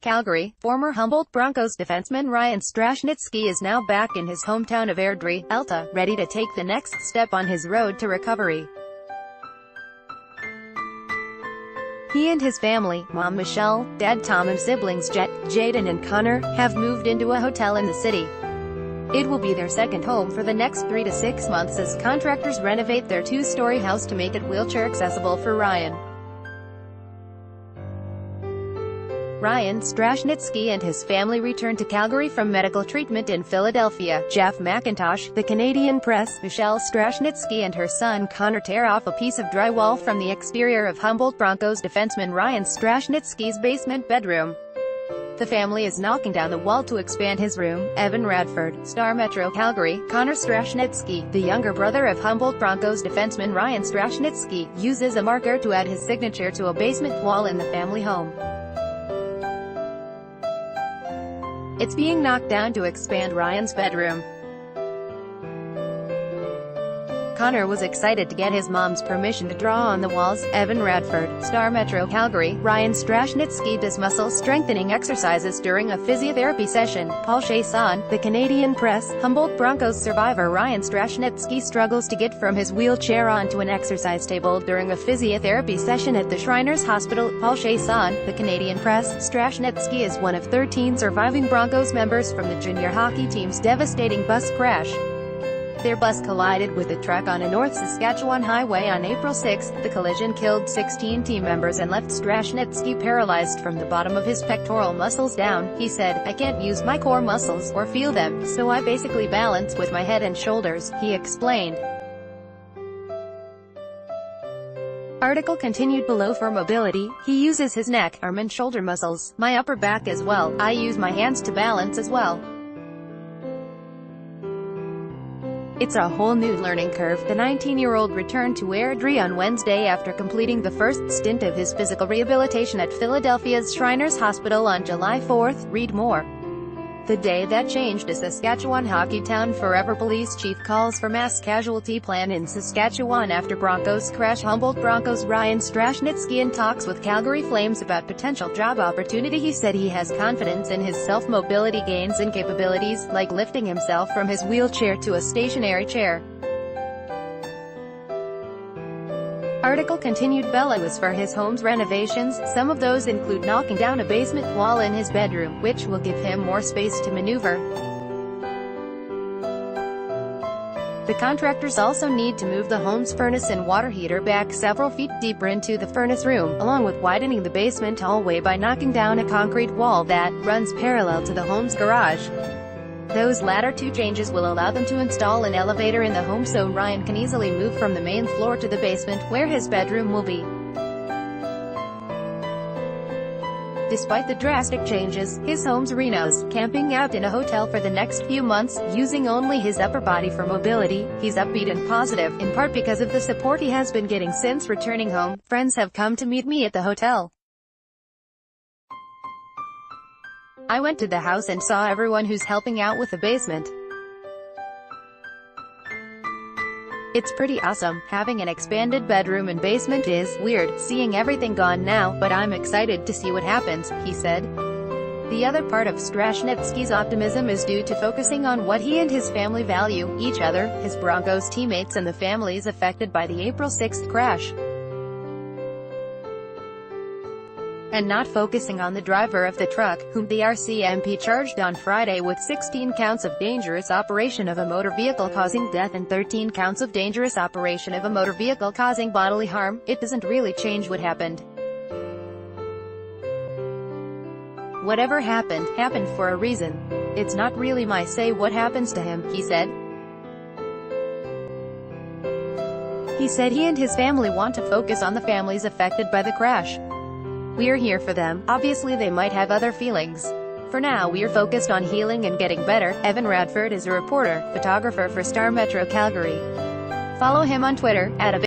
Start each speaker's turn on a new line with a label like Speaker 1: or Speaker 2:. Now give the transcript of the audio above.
Speaker 1: Calgary, former Humboldt Broncos defenseman Ryan Straschnitzki is now back in his hometown of Airdrie, Alta, ready to take the next step on his road to recovery. He and his family, Mom Michelle, Dad Tom and siblings Jet, Jaden and Connor, have moved into a hotel in the city. It will be their second home for the next 3 to 6 months as contractors renovate their two-story house to make it wheelchair accessible for Ryan. Ryan Straschnitzki and his family returned to Calgary from medical treatment in Philadelphia. Jeff McIntosh, the Canadian Press, Michelle Straschnitzki and her son Connor tear off a piece of drywall from the exterior of Humboldt Broncos defenseman Ryan Straschnitzki's basement bedroom. The family is knocking down the wall to expand his room. Evan Radford, Star Metro Calgary, Connor Straschnitzki, the younger brother of Humboldt Broncos defenseman Ryan Straschnitzki, uses a marker to add his signature to a basement wall in the family home. It's being knocked down to expand Ryan's bedroom. Connor was excited to get his mom's permission to draw on the walls. Evan Radford, Star Metro Calgary, Ryan Straschnitzki does muscle strengthening exercises during a physiotherapy session. Paul Chasson, the Canadian Press, Humboldt Broncos survivor Ryan Straschnitzki struggles to get from his wheelchair onto an exercise table during a physiotherapy session at the Shriners Hospital. Paul Chasson, the Canadian Press, Straschnitzki is one of 13 surviving Broncos members from the junior hockey team's devastating bus crash. Their bus collided with a truck on a North Saskatchewan highway on April 6. The collision killed 16 team members and left Straschnitzki paralyzed from the bottom of his pectoral muscles down. He said, "I can't use my core muscles, or feel them, so I basically balance with my head and shoulders," he explained. Article continued below. For mobility, he uses his neck, arm and shoulder muscles, my upper back as well. I use my hands to balance as well. It's a whole new learning curve. The 19-year-old returned to Airdrie on Wednesday after completing the first stint of his physical rehabilitation at Philadelphia's Shriners Hospital on July 4. Read more. The day that changed a Saskatchewan hockey town forever. Police chief calls for mass casualty plan in Saskatchewan after Broncos crash. Humboldt Broncos Ryan Straschnitzki in talks with Calgary Flames about potential job opportunity. He said he has confidence in his self-mobility gains and capabilities, like lifting himself from his wheelchair to a stationary chair. Article continued. Bella was for his home's renovations. Some of those include knocking down a basement wall in his bedroom, which will give him more space to maneuver. The contractors also need to move the home's furnace and water heater back several feet deeper into the furnace room, along with widening the basement hallway by knocking down a concrete wall that runs parallel to the home's garage. Those latter two changes will allow them to install an elevator in the home so Ryan can easily move from the main floor to the basement, where his bedroom will be. Despite the drastic changes, his home's Reno's camping out in a hotel for the next few months, using only his upper body for mobility. He's upbeat and positive, in part because of the support he has been getting since returning home. Friends have come to meet me at the hotel. I went to the house and saw everyone who's helping out with the basement. It's pretty awesome. Having an expanded bedroom and basement is weird, seeing everything gone now, but I'm excited to see what happens," he said. The other part of Straschnitzki's optimism is due to focusing on what he and his family value, each other, his Broncos teammates and the families affected by the April 6 crash. And not focusing on the driver of the truck, whom the RCMP charged on Friday with 16 counts of dangerous operation of a motor vehicle causing death and 13 counts of dangerous operation of a motor vehicle causing bodily harm. It doesn't really change what happened. Whatever happened, happened for a reason. It's not really my say what happens to him, he said. He said he and his family want to focus on the families affected by the crash. "We're here for them. Obviously they might have other feelings. For now we're focused on healing and getting better." Evan Radford is a reporter, photographer for Star Metro Calgary. Follow him on Twitter, @